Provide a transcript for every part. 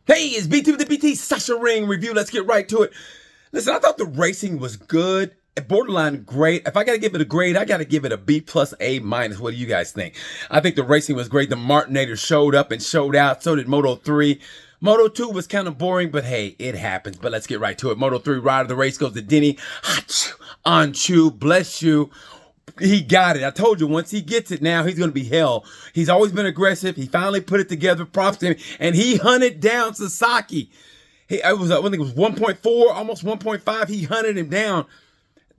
Hey, it's BT with the BT Sasha Ring review. Let's get right to it. Listen, I thought the racing was good, borderline great. If I got to give it a grade, I got to give it a B plus A minus. What do you guys think? I think the racing was great. The Martinator showed up and showed out. So did Moto 3. Moto 2 was kind of boring, but hey, it happens. But let's get right to it. Moto 3 rider of the race goes to Denny. Anchu, bless you. He got it. I told you, once he gets it now, he's going to be hell. He's always been aggressive. He finally put it together. Props to him. And he hunted down Sasaki. I think it was 1.4, almost 1.5. He hunted him down.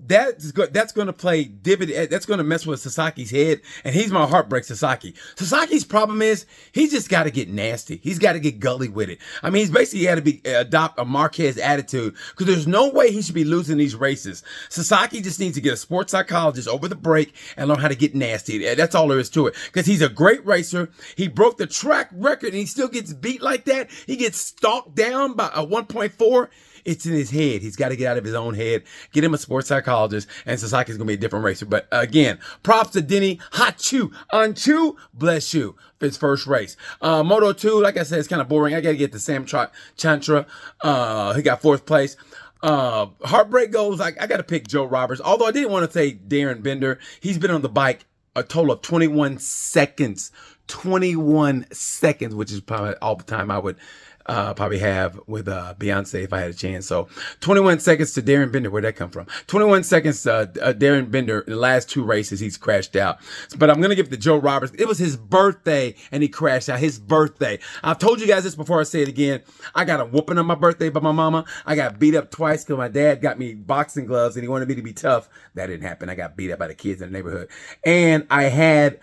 That's going to play dividend. That's going to mess with Sasaki's head, and he's my heartbreak Sasaki. Sasaki's problem is he's just got to get nasty. He's got to get gully with it. I mean, he's basically had to adopt a Marquez attitude because there's no way he should be losing these races. Sasaki just needs to get a sports psychologist over the break and learn how to get nasty. That's all there is to it because he's a great racer. He broke the track record, and he still gets beat like that. He gets stalked down by a 1.4. It's in his head. He's got to get out of his own head, get him a sports psychologist, and Sasaki's going to be a different racer. But again, props to Denny Anchu, bless you, for his first race. Moto 2, like I said, it's kind of boring. I got to get to Sam Chantra. He got fourth place. Heartbreak goes, I got to pick Joe Roberts. Although I didn't want to say Darren Bender. He's been on the bike a total of 21 seconds. 21 seconds, which is probably all the time I would probably have with Beyonce if I had a chance. So 21 seconds to Darren Bender. Where'd that come from? 21 seconds to Darren Bender. The last two races, he's crashed out. But I'm going to give it to Joe Roberts. It was his birthday, and he crashed out. His birthday. I've told you guys this before. I say it again. I got a whooping on my birthday by my mama. I got beat up twice because my dad got me boxing gloves, and he wanted me to be tough. That didn't happen. I got beat up by the kids in the neighborhood. And I had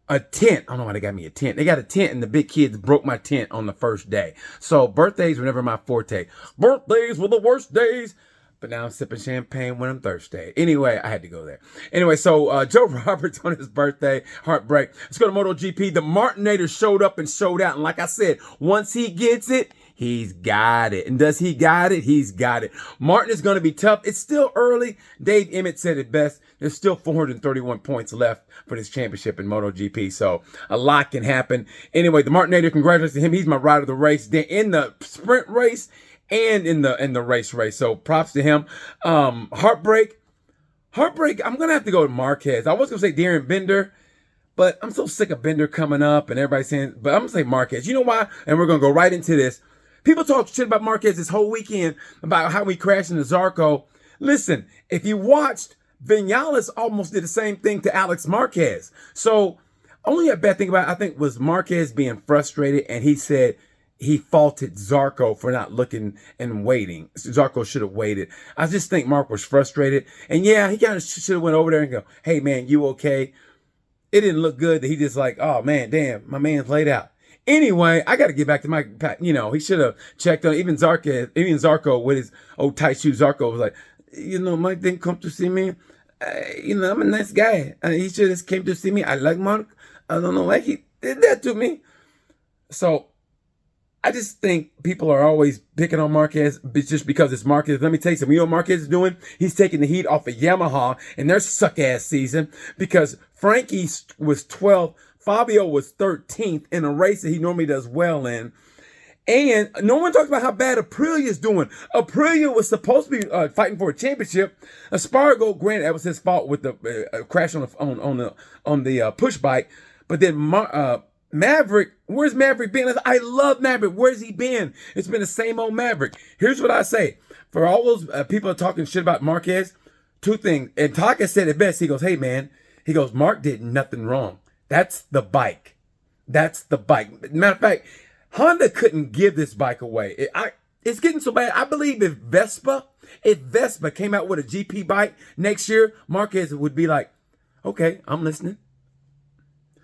a tent. I don't know why they got me a tent. They got a tent, and the big kids broke my tent on the first day. So birthdays were never my forte. Birthdays were the worst days. But now I'm sipping champagne when I'm thirsty. Anyway, I had to go there. Anyway, so Joe Roberts on his birthday, heartbreak. Let's go to Motogp. The Martinator showed up and showed out. And like I said, once he gets it, he's got it. And does he got it? He's got it. Martin is going to be tough. It's still early. Dave Emmett said it best. There's still 431 points left for this championship in MotoGP. So a lot can happen. Anyway, the Martinator, congratulations to him. He's my rider of the race. Then in the sprint race and in the race. So props to him. Heartbreak. I'm going to have to go with Marquez. I was going to say Darren Bender, but I'm so sick of Bender coming up and everybody saying, but I'm going to say Marquez. You know why? And we're going to go right into this. People talk shit about Marquez this whole weekend about how he crashed into Zarco. Listen, if you watched, Vinales almost did the same thing to Alex Marquez. So only a bad thing about it, I think, was Marquez being frustrated, and he said he faulted Zarco for not looking and waiting. Zarco should have waited. I just think Mark was frustrated. And yeah, he kind of should have went over there and go, hey, man, you okay? It didn't look good that he just like, oh, man, damn, my man's laid out. Anyway, I got to get back to my, he should have checked on even Zarco with his old tight shoes. Zarco was like, Mike didn't come to see me. I'm a nice guy. He just came to see me. I like Mark. I don't know why he did that to me. So I just think people are always picking on Marquez just because it's Marquez. Let me tell you something. You know what Marquez is doing? He's taking the heat off of Yamaha in their suck-ass season because Frankie was 12th. Fabio was 13th in a race that he normally does well in. And no one talks about how bad Aprilia's doing. Aprilia was supposed to be fighting for a championship. Espargaro, granted, that was his fault with the crash on the push bike. But then Maverick, where's Maverick been? I love Maverick. Where's he been? It's been the same old Maverick. Here's what I say. For all those people talking shit about Marquez, two things. And Taka said it best. He goes, hey, man. He goes, Mark did nothing wrong. That's the bike. That's the bike. Matter of fact, Honda couldn't give this bike away. It's getting so bad. I believe if Vespa came out with a GP bike next year, Marquez would be like, okay, I'm listening.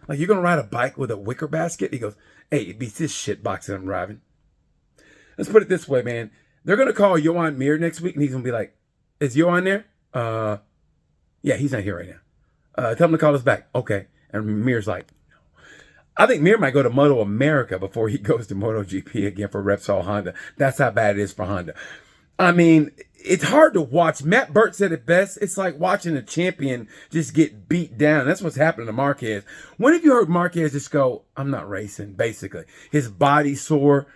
Like, you're going to ride a bike with a wicker basket? He goes, hey, it beats this shit box that I'm driving. Let's put it this way, man. They're going to call Johan Mir next week, and he's going to be like, is Johan there? Yeah, he's not here right now. Tell him to call us back. Okay. And Mir's like, I think Mir might go to Moto America before he goes to MotoGP again for Repsol Honda. That's how bad it is for Honda. I mean, it's hard to watch. Matt Burt said it best. It's like watching a champion just get beat down. That's what's happening to Marquez. When have you heard Marquez just go, I'm not racing, basically? His body sore.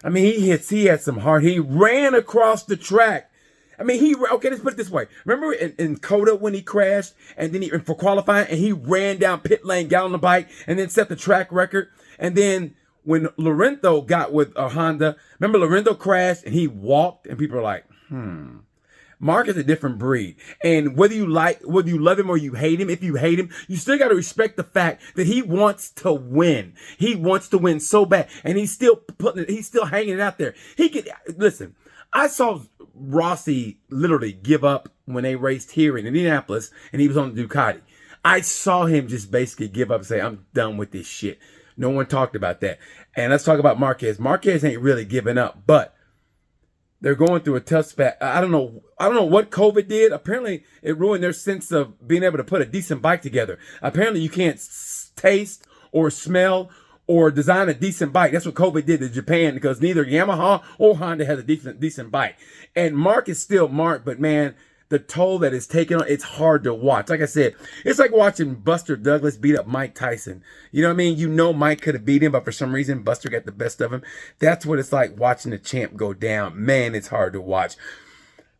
I mean, he had some heart. He ran across the track. I mean, okay, let's put it this way. Remember in Coda when he crashed and then for qualifying and he ran down pit lane, got on the bike and then set the track record. And then when Lorenzo got with a Honda, remember Lorenzo crashed and he walked and people are like, Mark is a different breed. And whether you love him or you hate him, if you hate him, you still got to respect the fact that he wants to win. He wants to win so bad. And he's still hanging it out there. Listen, I saw Rossi literally give up when they raced here in Indianapolis and he was on the Ducati. I saw him just basically give up and say, I'm done with this shit. No one talked about that. And let's talk about Marquez. Marquez ain't really giving up, but they're going through a tough spot. I don't know what COVID did. Apparently, it ruined their sense of being able to put a decent bike together. Apparently, you can't taste or smell or design a decent bike. That's what COVID did to Japan because neither Yamaha or Honda has a decent bike. And Mark is still Mark, but man, the toll that it's taken on, it's hard to watch. Like I said, it's like watching Buster Douglas beat up Mike Tyson. You know what I mean? You know Mike could have beat him, but for some reason, Buster got the best of him. That's what it's like watching the champ go down. Man, it's hard to watch.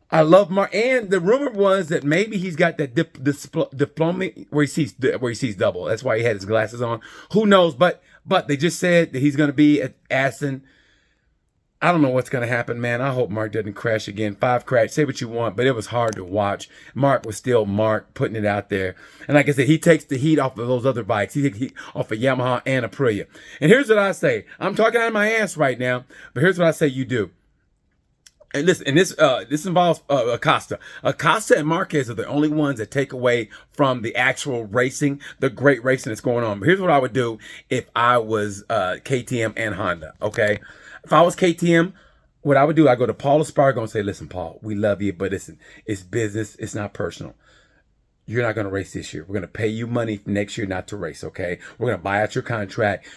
I love Mark, and the rumor was that maybe he's got that diploma where he sees double. That's why he had his glasses on. Who knows? But they just said that he's going to be at Assen. I don't know what's going to happen, man. I hope Mark doesn't crash again. 5 crash, say what you want, but it was hard to watch. Mark was still Mark, putting it out there. And like I said, he takes the heat off of those other bikes. He takes heat off of Yamaha and Aprilia. And here's what I say. I'm talking out of my ass right now, but here's what I say you do. And listen, and this involves Acosta. Acosta and Marquez are the only ones that take away from the actual racing, the great racing that's going on. But here's what I would do if I was KTM and Honda, okay? If I was KTM, what I would do, I go to Paul Espargaro and say, listen, Paul, we love you, but listen, it's business. It's not personal. You're not going to race this year. We're going to pay you money next year not to race, okay? We're going to buy out your contract.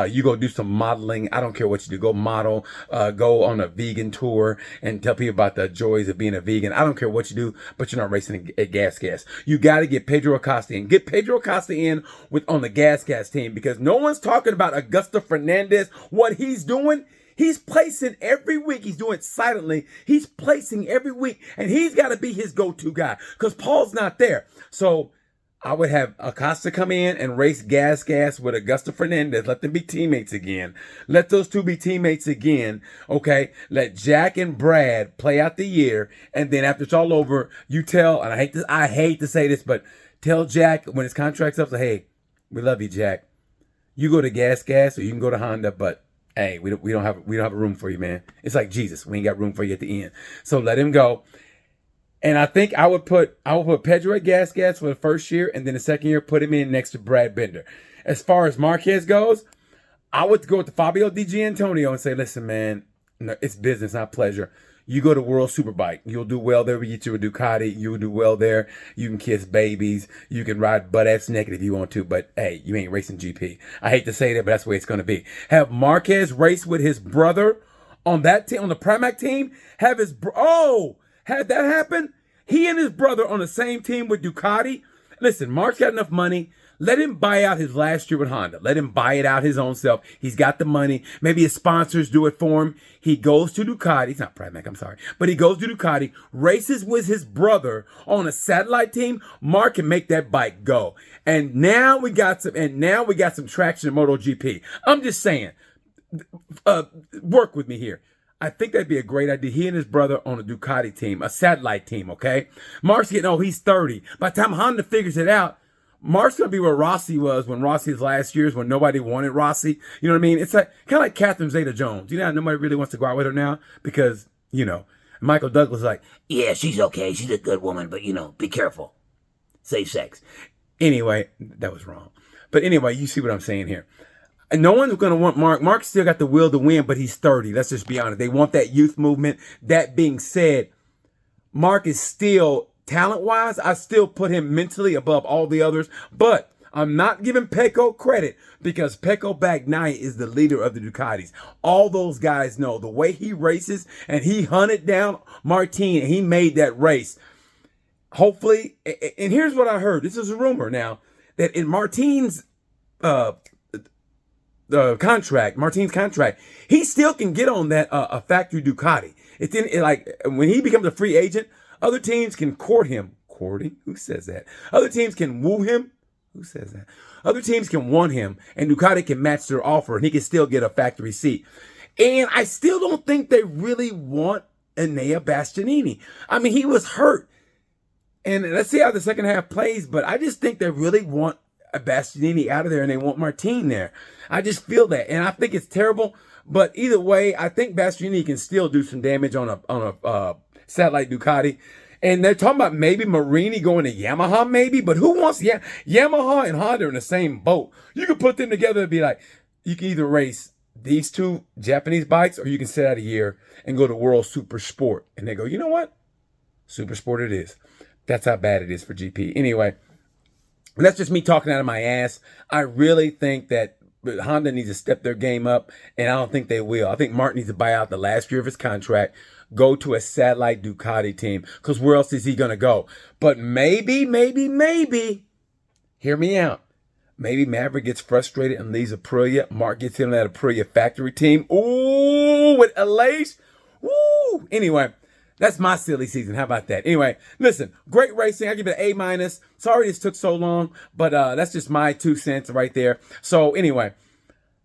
You go do some modeling. I don't care what you do. Go model. Go on a vegan tour and tell people about the joys of being a vegan. I don't care what you do, but you're not racing at Gas. You got to get Pedro Acosta in. Get Pedro Acosta in on the Gas team because no one's talking about Augusto Fernandez, what he's doing. He's placing every week. He's doing it silently. He's placing every week, and he's got to be his go-to guy because Paul's not there. So I would have Acosta come in and race Gas with Augusto Fernandez. Let them be teammates again. Let those two be teammates again, okay? Let Jack and Brad play out the year, and then after it's all over, you tell, and I hate to say this, but tell Jack when his contract's up, say, hey, we love you, Jack. You go to Gas or you can go to Honda, but hey, we don't have a room for you, man. It's like Jesus. We ain't got room for you at the end. So let him go. And I think I would put Pedro at Gas for the first year, and then the second year put him in next to Brad Binder. As far as Marquez goes, I would go with the Fabio Di Giannantonio and say, listen, man, no, it's business, not pleasure. You go to World Superbike. You'll do well there. We get you a Ducati. You'll do well there. You can kiss babies. You can ride butt-ass naked if you want to. But, hey, you ain't racing GP. I hate to say that, but that's the way it's going to be. Have Marquez race with his brother on that team, on the Pramac team. Had that happen? He and his brother on the same team with Ducati. Listen, Mark's got enough money. Let him buy out his last year with Honda. Let him buy it out his own self. He's got the money. Maybe his sponsors do it for him. He goes to Ducati. It's not Pramac, I'm sorry. But he goes to Ducati, races with his brother on a satellite team. Mark can make that bike go. And now we got some traction in Motogp. I'm just saying, work with me here. I think that'd be a great idea. He and his brother on a Ducati team, a satellite team, okay? Mark's he's 30. By the time Honda figures it out, Mark's going to be where Rossi was when Rossi's last years when nobody wanted Rossi. You know what I mean? It's like kind of like Catherine Zeta-Jones. You know how nobody really wants to go out with her now? Because, Michael Douglas is like, yeah, she's okay. She's a good woman, but, be careful. Safe sex. Anyway, that was wrong. But anyway, you see what I'm saying here. And no one's going to want Mark. Mark's still got the will to win, but he's 30. Let's just be honest. They want that youth movement. That being said, Mark is still, talent-wise, I still put him mentally above all the others. But I'm not giving Pecco credit because Pecco Bagnaia is the leader of the Ducatis. All those guys know the way he races, and he hunted down Martin, and he made that race. Hopefully, and here's what I heard. This is a rumor now, that in Martin's contract, Martin's contract, he still can get on that a factory Ducati. It's like when he becomes a free agent, other teams can court him. Courting? Who says that? Other teams can woo him. Who says that? Other teams can want him, and Ducati can match their offer, and he can still get a factory seat. And I still don't think they really want Enea Bastianini. I mean, he was hurt. And let's see how the second half plays, but I just think they really want a Bastianini out of there, and they want Martin there. I just feel that, and I think it's terrible. But either way, I think Bastianini can still do some damage on a satellite Ducati. And they're talking about maybe Marini going to Yamaha, maybe. But who wants Yamaha and Honda in the same boat? You could put them together and be like, you can either race these two Japanese bikes, or you can sit out a year and go to World Super Sport. And they go, you know what? Super Sport it is. That's how bad it is for GP. Anyway, that's just me talking out of my ass. I really think that Honda needs to step their game up, and I don't think they will. I think Martin needs to buy out the last year of his contract, go to a satellite Ducati team, because where else is he going to go? But maybe, hear me out. Maybe Maverick gets frustrated and leaves Aprilia. Mark gets him that Aprilia factory team. Ooh, with Elise. Woo. Anyway, that's my silly season. How about that? Anyway, listen, great racing. I give it an A-. Sorry this took so long, but that's just my 2 cents right there. So anyway,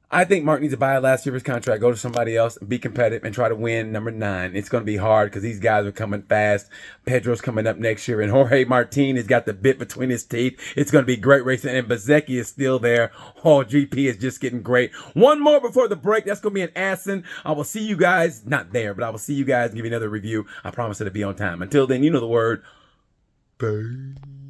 I think Mark needs to buy a last year's contract, go to somebody else, and be competitive and try to win number 9. It's going to be hard because these guys are coming fast. Pedro's coming up next year, and Jorge Martin has got the bit between his teeth. It's going to be great racing, and Bezzecchi is still there. Oh, GP is just getting great. One more before the break. That's going to be in Assen. I will see you guys, not there, but I will see you guys and give you another review. I promise it'll be on time. Until then, you know the word. Bye.